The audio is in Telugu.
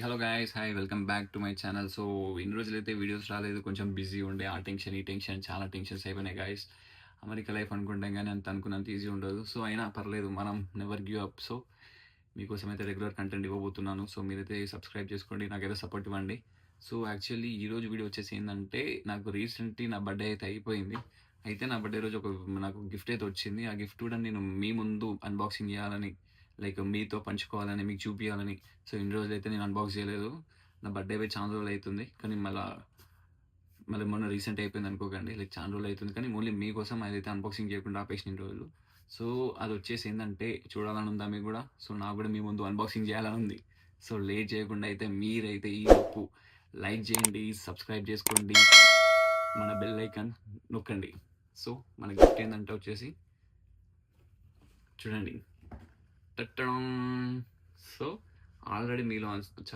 Hello guys, hi, welcome back to my channel. So ఇన్ని రోజులైతే వీడియోస్ రాలేదు, కొంచెం బిజీ ఉండే. ఆ టెన్షన్ ఈ టెన్షన్ చాలా టెన్షన్స్ అయిపోయినాయి గైస్. అమెరికా లైఫ్ అనుకుంటాం కానీ అంత అనుకున్నంత ఈజీ ఉండదు. సో అయినా పర్లేదు, మనం నెవర్ గివ్ అప్. సో మీకోసం అయితే రెగ్యులర్ కంటెంట్ ఇవ్వబోతున్నాను. సో మీరైతే సబ్స్క్రైబ్ చేసుకోండి, నాకైతే సపోర్ట్ ఇవ్వండి. సో యాక్చువల్లీ ఈరోజు వీడియో వచ్చేసి ఏంటంటే, నాకు రీసెంట్లీ నా బర్త్డే అయితే అయిపోయింది. అయితే నా బర్త్డే రోజు నాకు గిఫ్ట్ అయితే వచ్చింది. ఆ గిఫ్ట్ కూడా నేను మీ ముందు అన్బాక్సింగ్ చేయాలని, లైక్ మీతో పంచుకోవాలని, మీకు చూపించాలని. సో ఇన్ని రోజులైతే నేను అన్బాక్స్ చేయలేదు. నా బర్త్డే పోయి చాలా రోజులు అవుతుంది, కానీ మళ్ళీ మొన్న రీసెంట్ అయిపోయింది అనుకోకండి. లైక్ చాలా రోజులు అవుతుంది, కానీ ఓన్లీ మీకోసం అదైతే అన్బాక్సింగ్ చేయకుండా ఆపేసిన ఇన్ని రోజులు. సో అది వచ్చేసి ఏంటంటే, చూడాలని ఉందా మీకు కూడా? సో నాకు కూడా మీ ముందు అన్బాక్సింగ్ చేయాలని ఉంది. సో లేట్ చేయకుండా అయితే మీరైతే ఈ లోపు లైక్ చేయండి, సబ్స్క్రైబ్ చేసుకోండి, మన బెల్ ఐకాన్ నొక్కండి. సో మన గిఫ్ట్ ఏంటంటే వచ్చేసి చూడండి, టట్టడం. సో ఆల్రెడీ మీలో